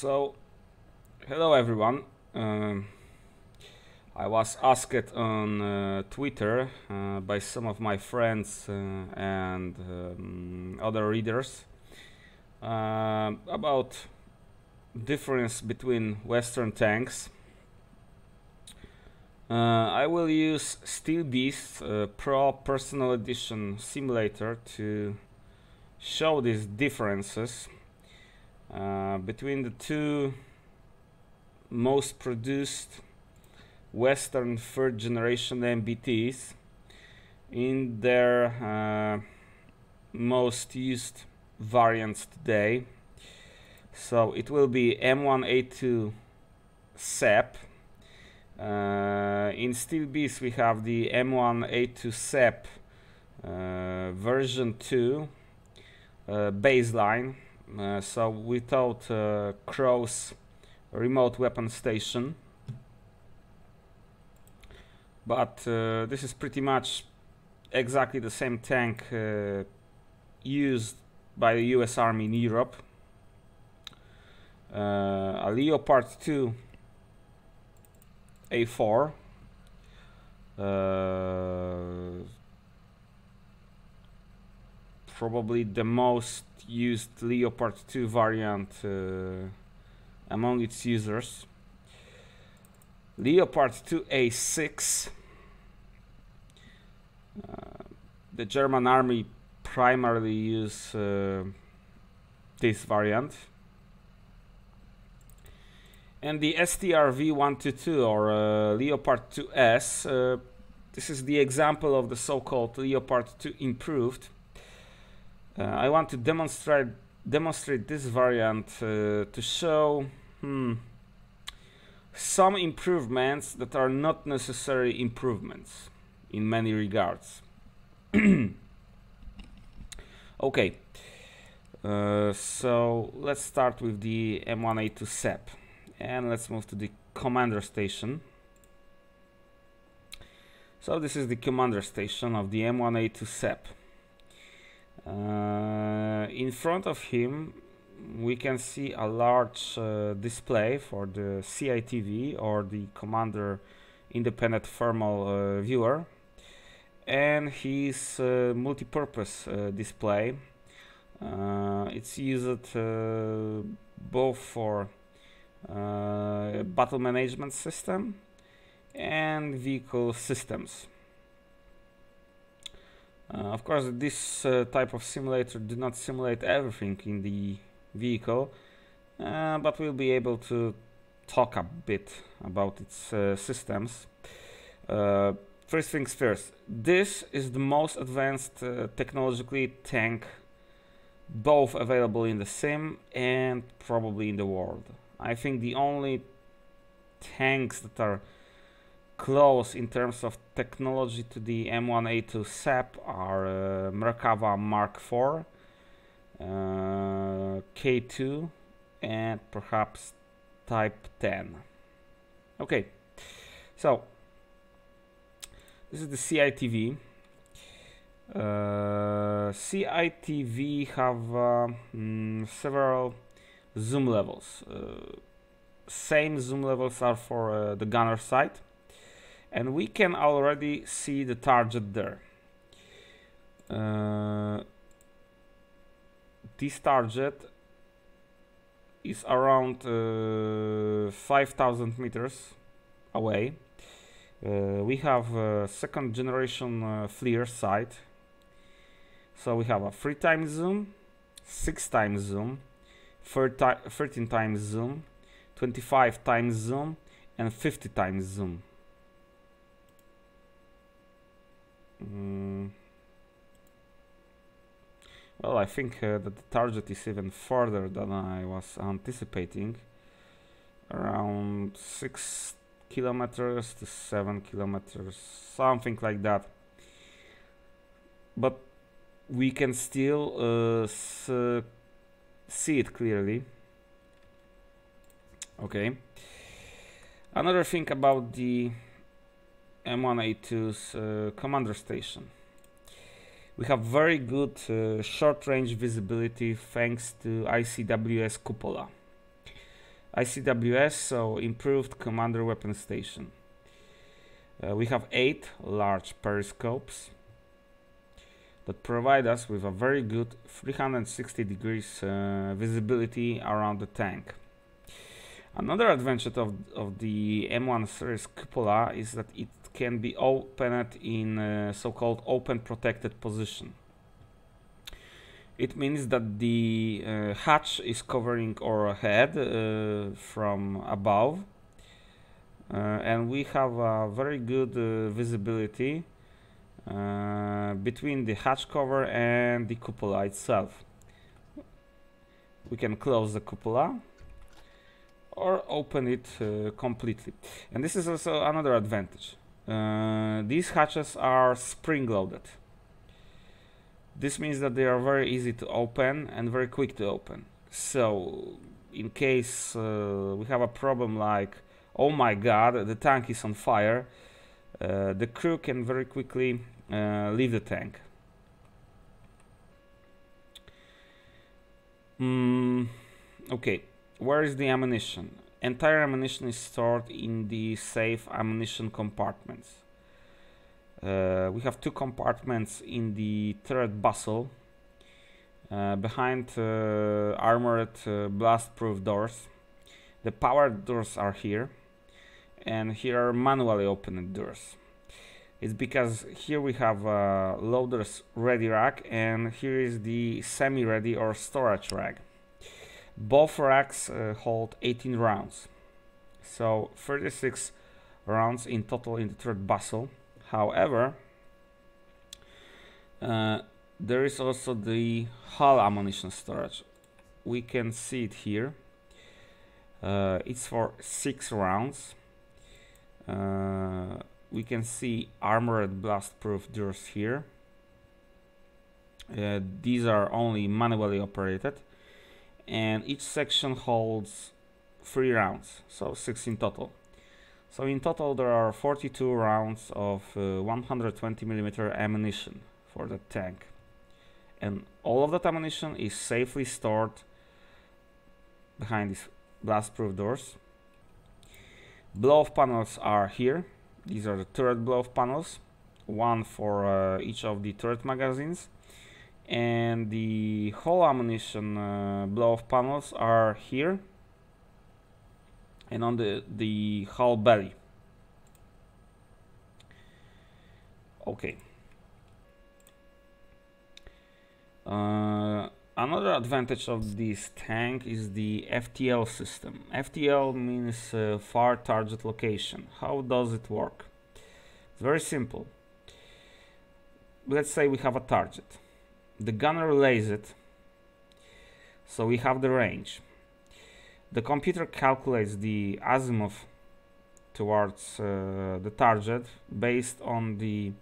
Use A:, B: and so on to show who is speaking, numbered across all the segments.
A: So, hello everyone. I was asked on Twitter by some of my friends and other readers about difference between Western tanks. I will use Steel Beast Pro Personal Edition Simulator to show these differences between the two most produced Western third generation MBTs in their most used variants today. So it will be M1A2 SEP. In Steel Beast we have the M1A2 SEP version 2 baseline, so without Crow's remote weapon station. But this is pretty much exactly the same tank used by the US Army in Europe. A Leopard 2 A4, probably the most used Leopard 2 variant among its users. Leopard 2 A6. The German army primarily use this variant. And the STR-V122 or Leopard 2S. This is the example of the so-called Leopard 2 improved. I want to demonstrate this variant to show some improvements that are not necessarily improvements in many regards. Okay, so let's start with the M1A2 SEP and let's move to the commander station. So this is the commander station of the M1A2 SEP. In front of him we can see a large display for the CITV or the Commander Independent Thermal Viewer, and his multi-purpose display. It's used both for battle management system and vehicle systems. Of course, this type of simulator do not simulate everything in the vehicle, but we'll be able to talk a bit about its systems. First things first, this is the most advanced technologically tank, both available in the sim and probably in the world. I think the only tanks that are close in terms of technology to the M1A2 SEP are Merkava Mark IV, K2, and perhaps Type 10. Okay, so this is the CITV. CITV have several zoom levels. Same zoom levels are for the gunner side, and we can already see the target there. This target is around 5,000 meters away. We have second generation FLIR sight. So we have a 3 times zoom, 6 times zoom, 13 times zoom, 25 times zoom, and 50 times zoom. Well, I think that the target is even further than I was anticipating. Around 6 kilometers to 7 kilometers, something like that. But we can still see it clearly. Okay. Another thing about the M1A2's commander station. We have very good short-range visibility thanks to ICWS cupola. ICWS, so Improved Commander Weapon Station. We have 8 large periscopes that provide us with a very good 360 degrees visibility around the tank. Another advantage of the M1 series cupola is that it can be opened in so-called open protected position. It means that the hatch is covering our head from above, and we have a very good visibility between the hatch cover and the cupola itself. We can close the cupola or open it completely, and this is also another advantage. These hatches are spring-loaded. This means that they are very easy to open and very quick to open. So in case we have a problem like, oh my god, the tank is on fire, the crew can very quickly leave the tank. Okay, where is the ammunition? Entire ammunition is stored in the safe ammunition compartments. We have 2 compartments in the turret bustle behind armored blast-proof doors. The power doors are here, and here are manually opened doors. It's because here we have a loader's ready rack, and here is the semi-ready or storage rack. Both racks hold 18 rounds, so 36 rounds in total in the turret bustle. However, there is also the hull ammunition storage. We can see it here. It's for 6 rounds. We can see armored blast-proof doors here. These are only manually operated, and each section holds 3 rounds, so 6 in total. So in total there are 42 rounds of 120mm ammunition for the tank, and all of that ammunition is safely stored behind these blast-proof doors. Blow-off panels are here. These are the turret blow-off panels, one for each of the turret magazines, and the whole ammunition blow-off panels are here and on the hull belly. Okay. Another advantage of this tank is the FTL system. FTL means far target location. How does it work? It's very simple. Let's say we have a target. The gunner lays it, so we have the range. The computer calculates the azimuth towards the target based on the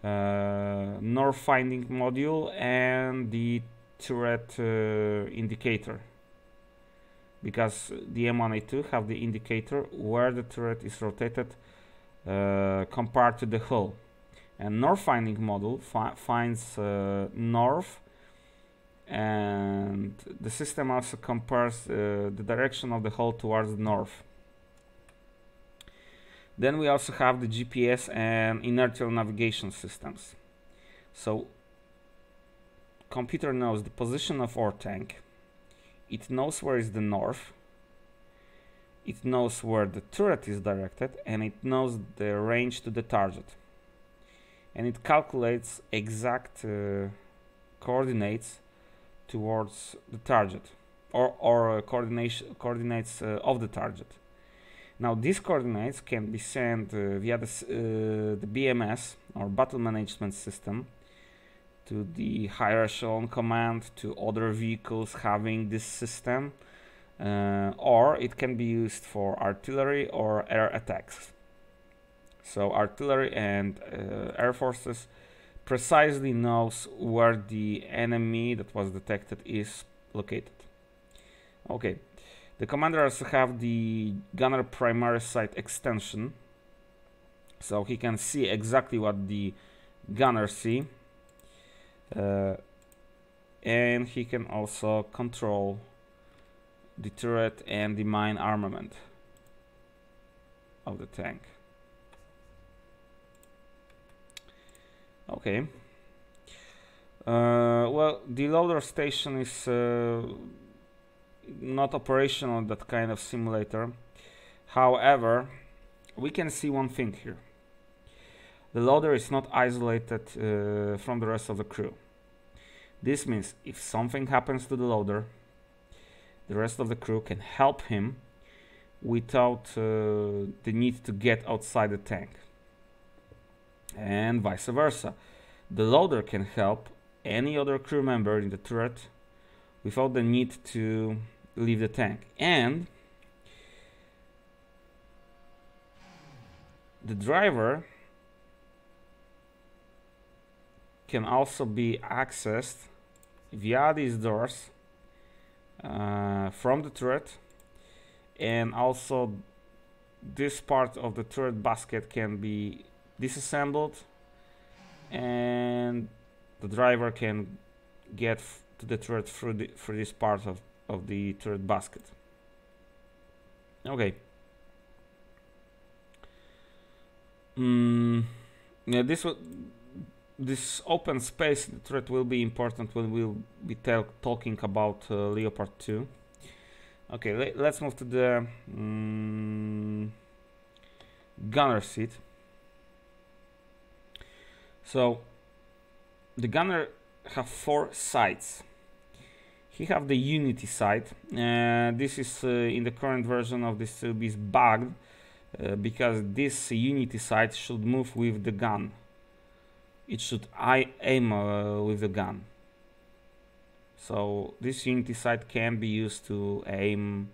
A: north finding module and the turret indicator, because the M1A2 have the indicator where the turret is rotated compared to the hull, and north finding module finds north, and the system also compares the direction of the hull towards the north. Then we also have the GPS and inertial navigation systems. So computer knows the position of our tank, it knows where is the north, it knows where the turret is directed, and it knows the range to the target, and it calculates exact coordinates towards the target, or coordinates of the target. Now these coordinates can be sent via the BMS or battle management system to the higher echelon command, to other vehicles having this system, or it can be used for artillery or air attacks. So artillery and air forces precisely knows where the enemy that was detected is located. Okay, the commander also have the gunner primary sight extension, so he can see exactly what the gunner see, and he can also control the turret and the main armament of the tank. Okay. Well, the loader station is not operational in that kind of simulator. However, we can see one thing here. The loader is not isolated from the rest of the crew. This means if something happens to the loader, the rest of the crew can help him without the need to get outside the tank. And vice versa. The loader can help any other crew member in the turret without the need to leave the tank. And the driver can also be accessed via these doors from the turret, and also this part of the turret basket can be disassembled and the driver can get to the turret through this part of the turret basket. Okay. Yeah, this open space in the turret will be important when we'll be talking about Leopard 2. Okay, let's move to the gunner seat. So the gunner have 4 sights. He have the Unity sight. This is in the current version of this is bugged because this Unity sight should move with the gun. It should aim with the gun. So this Unity sight can be used to aim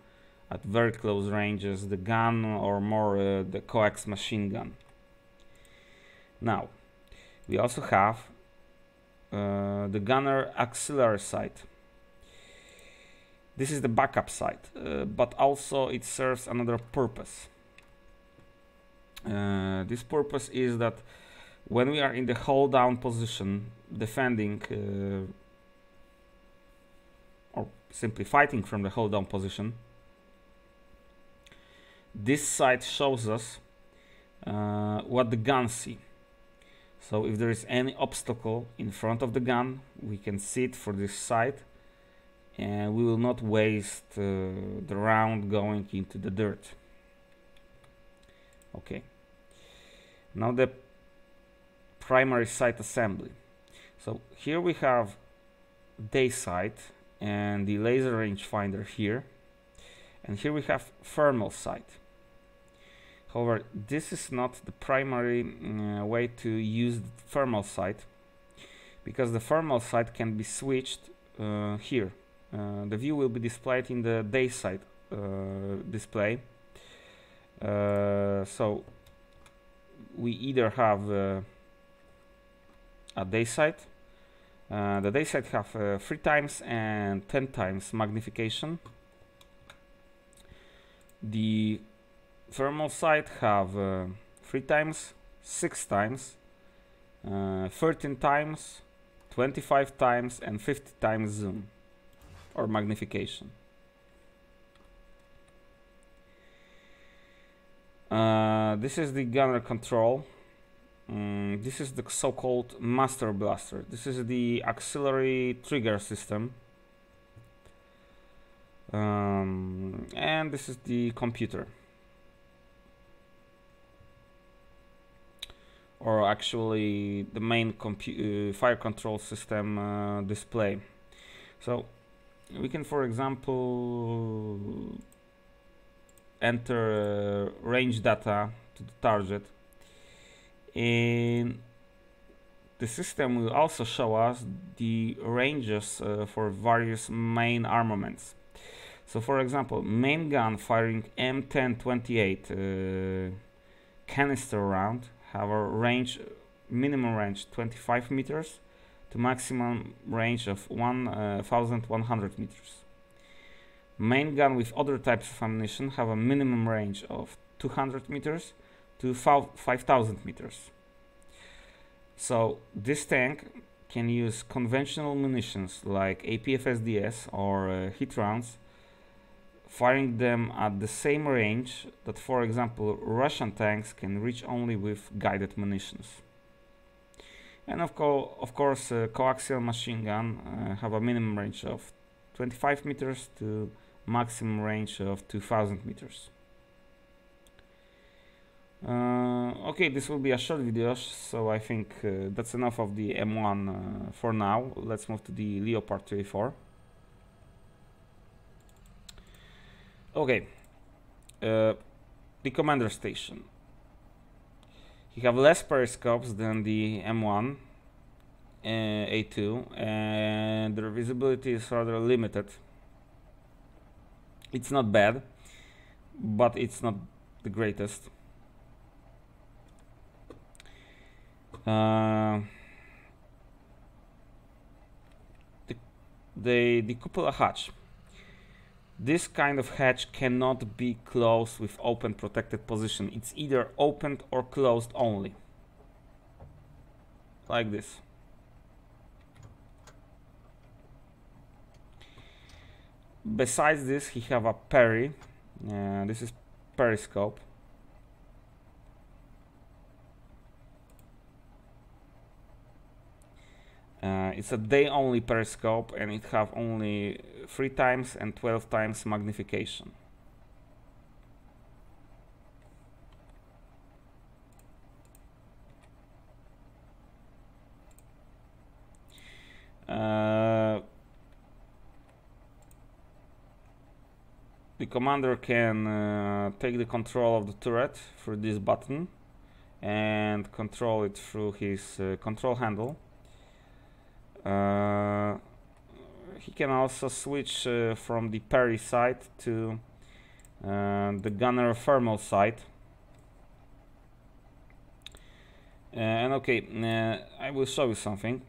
A: at very close ranges, the gun or more the coax machine gun. Now, we also have the gunner auxiliary sight. This is the backup sight, but also it serves another purpose. This purpose is that when we are in the hold down position, defending or simply fighting from the hold down position, this sight shows us what the gun sees. So if there is any obstacle in front of the gun, we can see it for this sight, and we will not waste the round going into the dirt. Okay. Now the primary sight assembly. So here we have day sight and the laser rangefinder here, and here we have thermal sight. However, this is not the primary way to use the thermal sight, because the thermal sight can be switched here. The view will be displayed in the day sight display. So we either have a day sight. The day sight have 3 times and 10 times magnification. The thermal sight have 3 times, 6 times, 13 times, 25 times and 50 times zoom or magnification. This is the gunner control. This is the so-called master blaster. This is the auxiliary trigger system. And this is the computer. Or actually the main fire control system display. So we can, for example, enter range data to the target, and the system will also show us the ranges for various main armaments. So for example, main gun firing M1028 canister round have a range, minimum range 25 meters to maximum range of 1100 meters. Main gun with other types of ammunition have a minimum range of 200 meters to 5000 meters. So this tank can use conventional munitions like APFSDS or hit rounds firing them at the same range that, for example, Russian tanks can reach only with guided munitions. And of course, coaxial machine gun have a minimum range of 25 meters to maximum range of 2000 meters. Okay, this will be a short video, so I think that's enough of the M1 for now. Let's move to the Leopard 2A4. Okay, the commander station. You have less periscopes than the M1 A2, and their visibility is rather limited. It's not bad, but it's not the greatest. The cupola hatch. This kind of hatch cannot be closed with open protected position. It's either opened or closed only. Like this. Besides this, he have a peri. This is periscope. It's a day-only periscope, and it have only 3 times and 12 times magnification. The commander can take the control of the turret through this button and control it through his control handle. He can also switch from the peri side to the gunner thermal side. And okay, I will show you something.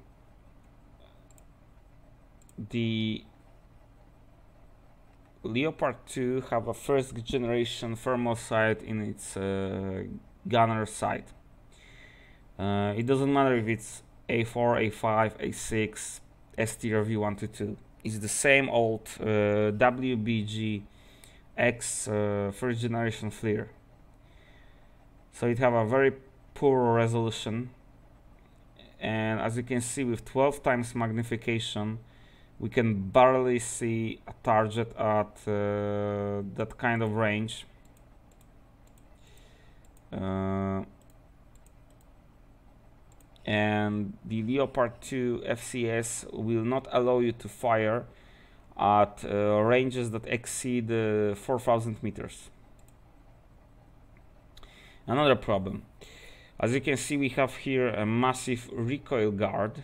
A: The Leopard 2 have a first generation thermal sight in its gunner sight. It doesn't matter if it's A4, A5, A6, ST or V122. It's the same old WBG X first generation FLIR. So it have a very poor resolution, and as you can see, with 12 times magnification we can barely see a target at that kind of range. And the Leopard 2 FCS will not allow you to fire at ranges that exceed 4000 meters. Another problem. As you can see, we have here a massive recoil guard,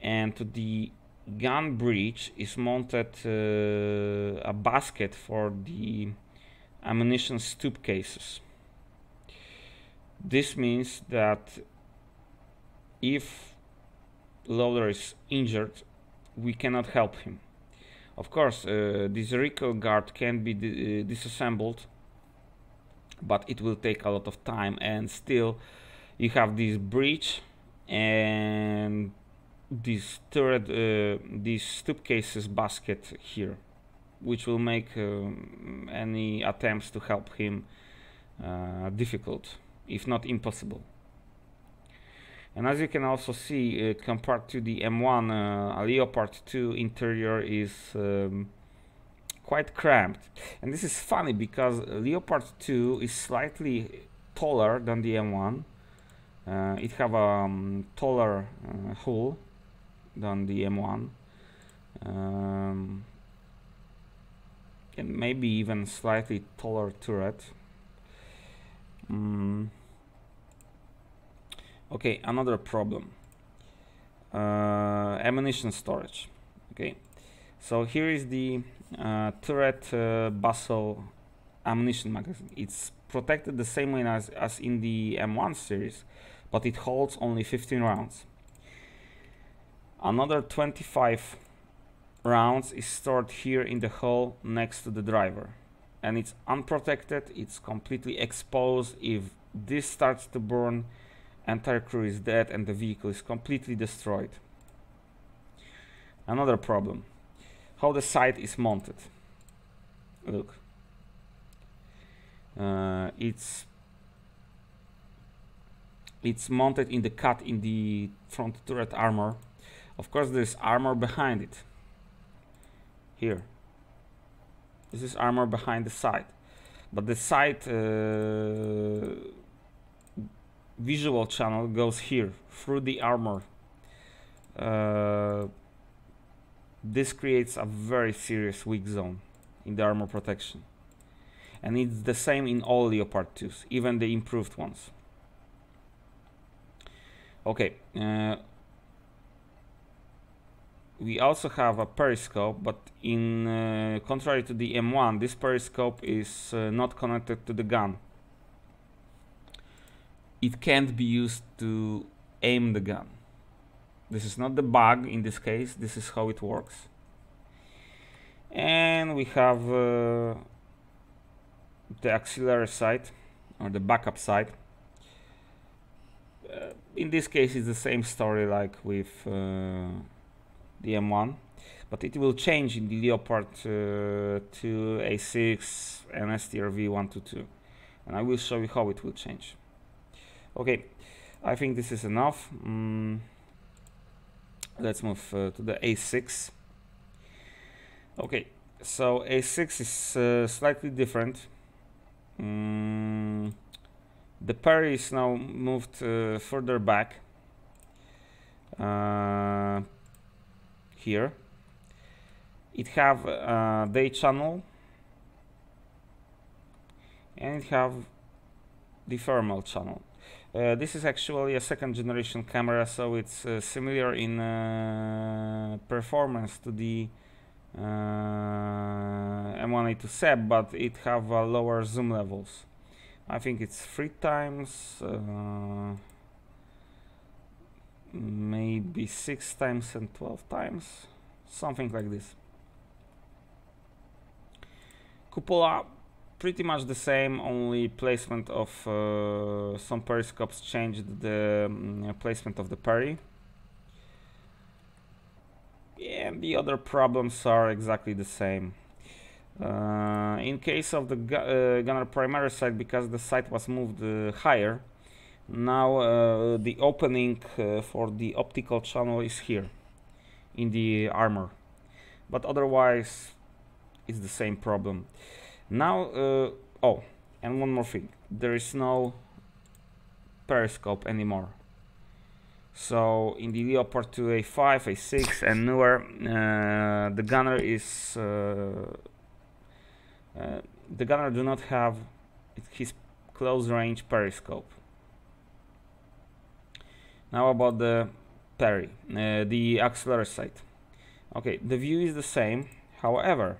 A: and to the gun breech is mounted a basket for the ammunition stoop cases. This means that if loader is injured, we cannot help him. Of course, this recoil guard can be disassembled, but it will take a lot of time, and still you have this breech and this turret, this stoop cases basket here, which will make any attempts to help him difficult, if not impossible. And as you can also see, compared to the M1, a Leopard 2 interior is quite cramped. And this is funny because Leopard 2 is slightly taller than the M1. It have a taller hull than the M1. And maybe even slightly taller turret. Okay, another problem. Ammunition storage. Okay, so here is the turret Basel ammunition magazine. It's protected the same way as in the M1 series, but it holds only 15 rounds. Another 25 rounds is stored here in the hull next to the driver, and it's unprotected. It's completely exposed. If this starts to burn, entire crew is dead and the vehicle is completely destroyed. Another problem: how the sight is mounted. Look, it's mounted in the cut in the front turret armor. Of course, there's armor behind it. Here, this is armor behind the sight, but the sight visual channel goes here through the armor. This creates a very serious weak zone in the armor protection, and it's the same in all Leopard 2s, even the improved ones. Okay, we also have a periscope, but in contrary to the M1, this periscope is not connected to the gun. It can't be used to aim the gun. This is not the bug in this case, this is how it works. And we have the auxiliary sight, or the backup sight. In this case it's the same story like with the M1, but it will change in the Leopard 2, A6 and STRV-122, and I will show you how it will change. Okay, I think this is enough. Let's move to the A6. Okay, so A6 is slightly different. The parry is now moved further back here. It have day channel, and it have the thermal channel. This is actually a second generation camera, so it's similar in performance to the M1A2 SEB, but it have lower zoom levels. I think it's 3 times, maybe 6 times and 12 times, something like this. Cupola, pretty much the same, only placement of some periscopes changed the placement of the parry. And the other problems are exactly the same. In case of the gunner primary sight, because the sight was moved higher, now the opening for the optical channel is here in the armor, but otherwise it's the same problem. Now, oh, and one more thing, there is no periscope anymore. So in the Leopard 2 A5, A6 and newer, the gunner is the gunner do not have his close range periscope. Now about the parry, the auxiliary sight. Okay, the view is the same. However,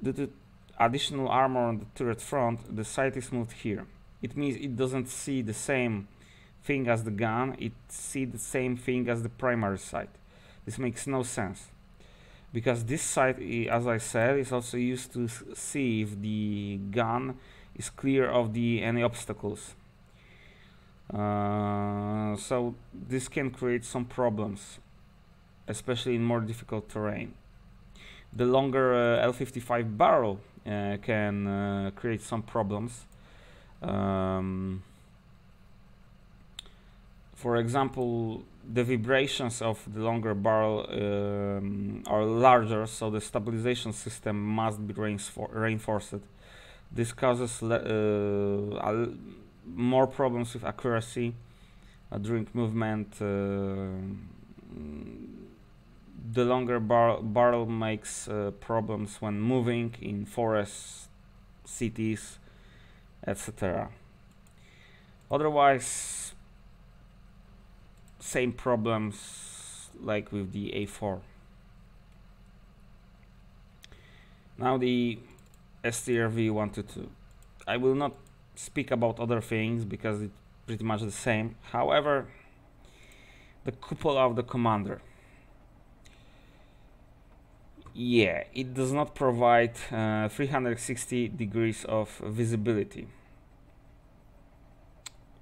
A: due to additional armor on the turret front, the sight is moved here. It means it doesn't see the same thing as the gun, it sees the same thing as the primary sight. This makes no sense, because this sight, as I said, is also used to see if the gun is clear of any obstacles. So this can create some problems, especially in more difficult terrain. The longer L55 barrel can create some problems. For example, the vibrations of the longer barrel are larger, so the stabilization system must be reinforced. This causes more problems with accuracy during movement. The longer barrel makes problems when moving in forests, cities, etc. Otherwise, same problems like with the A4. Now the STRV-122. I will not speak about other things because it's pretty much the same. However, the cupola of the commander. Yeah, it does not provide 360 degrees of visibility,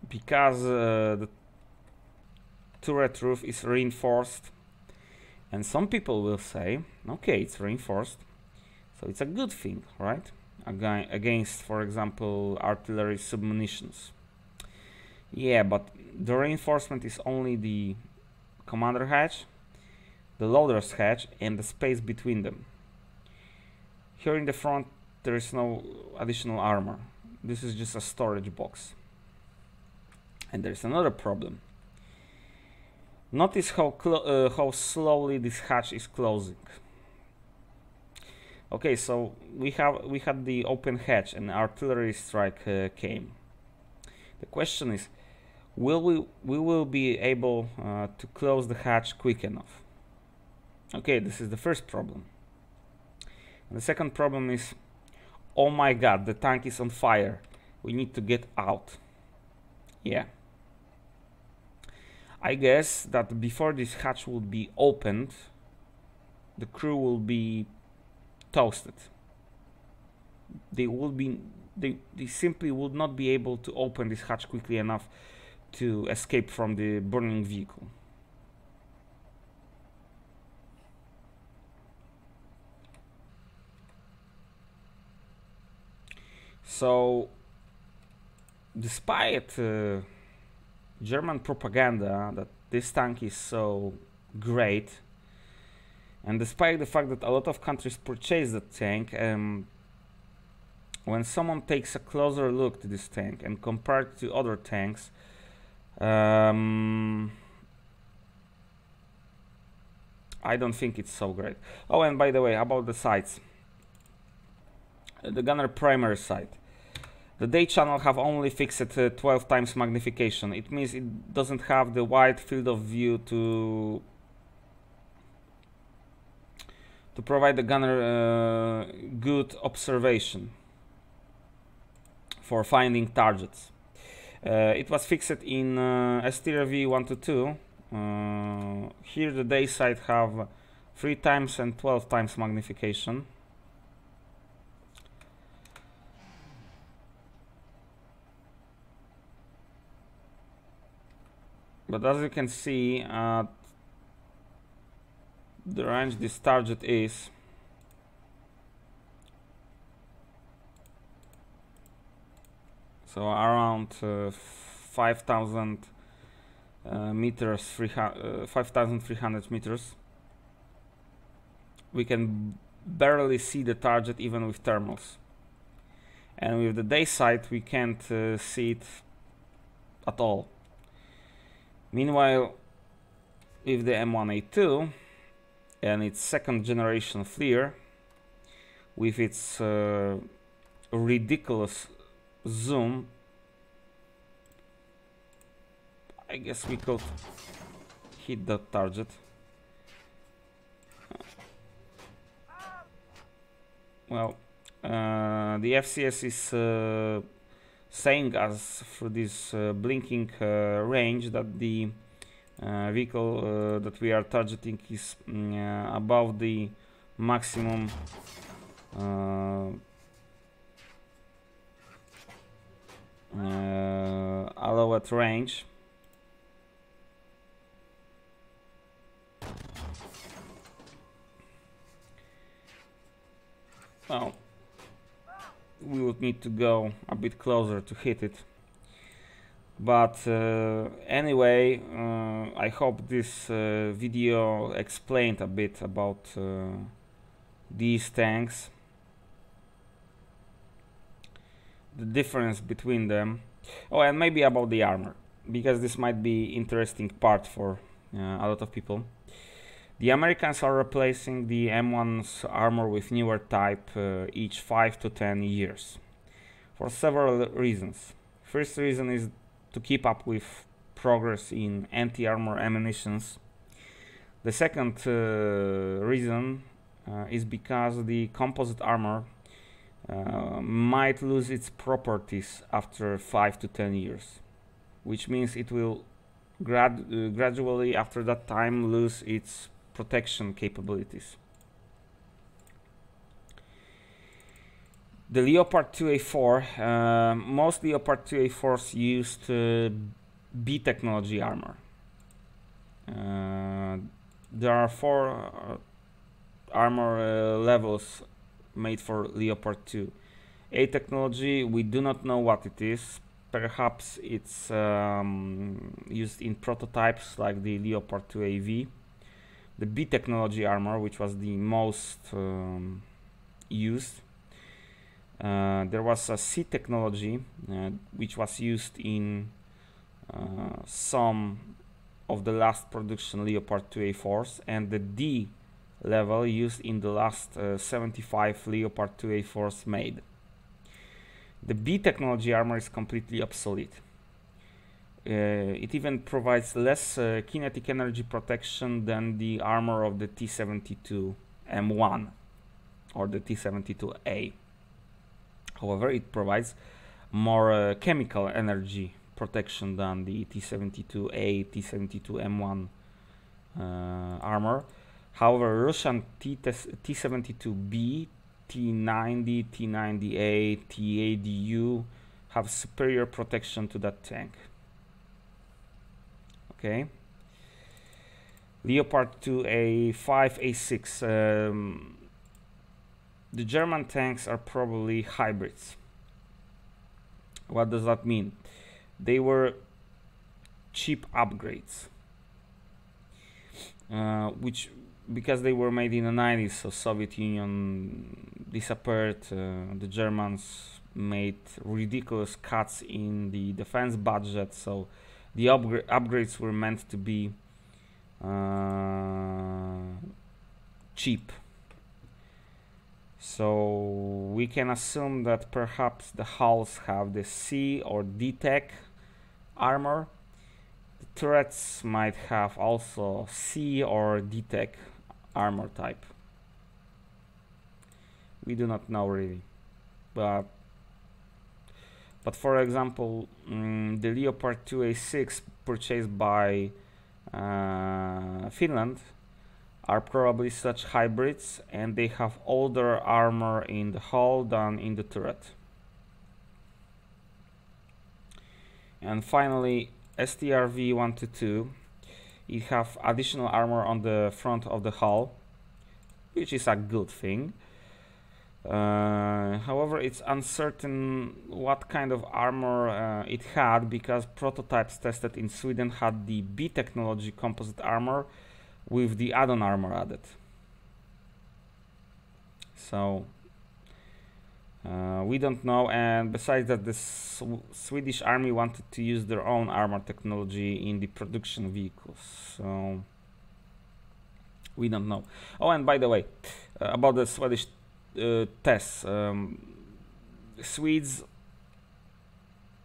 A: because the turret roof is reinforced, and some people will say, okay, it's reinforced, So it's a good thing, right? Against, for example, artillery submunitions. Yeah, but the reinforcement is only the commander hatch, the loader's hatch, and the space between them. Here in the front there is no additional armor. This is just a storage box. And there's another problem. Notice how slowly this hatch is closing. Okay, so we had the open hatch and artillery strike came. The question is, we will be able to close the hatch quick enough? Okay, this is the first problem. And the second problem is, oh my god, the tank is on fire. We need to get out. Yeah. I guess that before this hatch will be opened, the crew will be toasted. They simply would not be able to open this hatch quickly enough to escape from the burning vehicle. So, despite German propaganda that this tank is so great, and despite the fact that a lot of countries purchase the tank, when someone takes a closer look to this tank and compare it to other tanks, I don't think it's so great. Oh, and by the way, about the sights. The gunner primary sight. The day channel have only fixed 12 times magnification. It means it doesn't have the wide field of view to provide the gunner good observation for finding targets. It was fixed in STRV 122. Here the day sight have 3 times and 12 times magnification. But as you can see, the range this target is so around 5,000 meters, 5,300 meters. We can barely see the target even with thermals, and with the day sight we can't see it at all. Meanwhile, with the M1A2 and its second generation FLIR, with its ridiculous zoom, I guess we could hit that target. Well, the FCS is saying us through this blinking range that the vehicle that we are targeting is above the maximum allowed range. Well, we would need to go a bit closer to hit it, but anyway, I hope this video explained a bit about these tanks, the difference between them. Oh, and maybe about the armor, because this might be interesting part for a lot of people. The Americans are replacing the M1's armor with newer type each 5 to 10 years for several reasons. First reason is to keep up with progress in anti-armor ammunitions. The second reason is because the composite armor might lose its properties after 5 to 10 years, which means it will gradually after that time lose its protection capabilities. The Leopard 2A4, most Leopard 2A4s used B technology armor. There are 4 armor levels made for Leopard 2. A technology, we do not know what it is. Perhaps it's used in prototypes like the Leopard 2 AV. The B technology armor, which was the most used. There was a C technology, which was used in some of the last production Leopard 2 A4s, and the D level used in the last 75 Leopard 2 A4s made. The B technology armor is completely obsolete. It even provides less kinetic energy protection than the armor of the T-72 M1 or the T-72A. However, it provides more chemical energy protection than the T-72A, T-72 M1 armor. However, Russian T-72B, T-90, T-90A, T-80U have superior protection to that tank. Okay. Leopard 2A5, A6. The German tanks are probably hybrids. What does that mean? They were cheap upgrades, which, because they were made in the 90s, so Soviet Union disappeared, the Germans made ridiculous cuts in the defense budget, so the upgrades were meant to be cheap. So we can assume that perhaps the hulls have the C or D tech armor. The turrets might have also C or D tech armor type. We do not know really, but for example, the Leopard 2A6 purchased by Finland are probably such hybrids, and they have older armor in the hull than in the turret. And finally, STRV-122, it have additional armor on the front of the hull, which is a good thing. However, it's uncertain what kind of armor it had, because prototypes tested in Sweden had the B technology composite armor with the add-on armor added. So we don't know, and besides that, the Swedish army wanted to use their own armor technology in the production vehicles, so we don't know. Oh, and by the way, about the Swedish tests, Swedes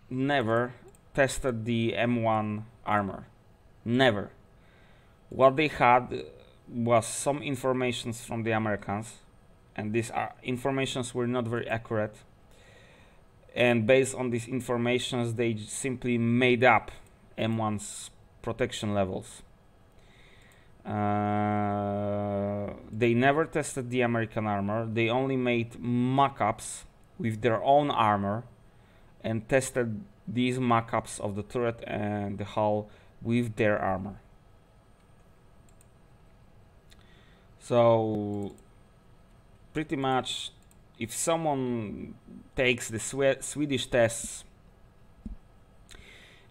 A: never tested the M1 armor, never. What they had was some informations from the Americans, and these informations were not very accurate, and based on these informations they simply made up M1's protection levels. They never tested the American armor. They only made mock-ups with their own armor and tested these mock-ups of the turret and the hull with their armor. So pretty much, if someone takes the Swedish tests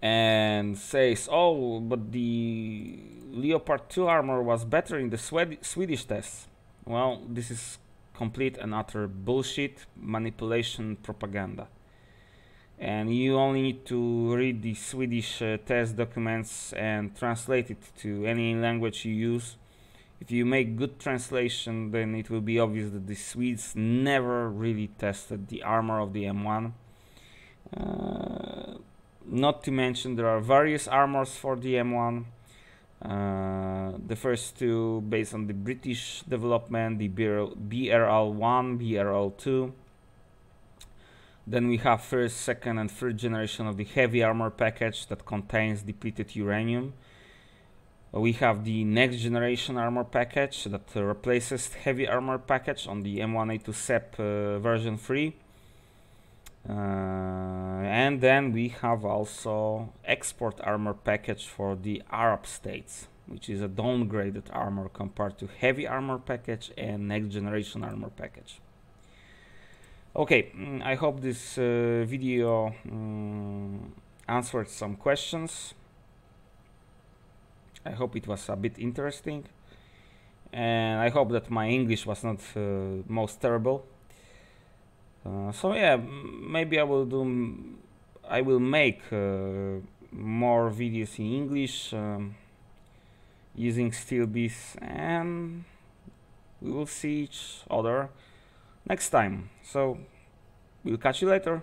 A: and says, oh, but the Leopard 2 armor was better in the Swedish tests, well, this is complete and utter bullshit, manipulation, propaganda. And you only need to read the Swedish test documents and translate it to any language you use. If you make good translation, then it will be obvious that the Swedes never really tested the armor of the M1. Not to mention, there are various armors for the M1. The first two based on the British development, the BRL-1, BRL-2. Then we have first, second and third generation of the heavy armor package that contains depleted uranium. We have the next generation armor package that replaces heavy armor package on the M1A2 SEP version 3. And then we have also export armor package for the Arab states, which is a downgraded armor compared to heavy armor package and next generation armor package. Okay, I hope this video answered some questions. I hope it was a bit interesting, and I hope that my English was not most terrible. So yeah, maybe I will make more videos in English using SteelBees, and we will see each other next time. So we'll catch you later.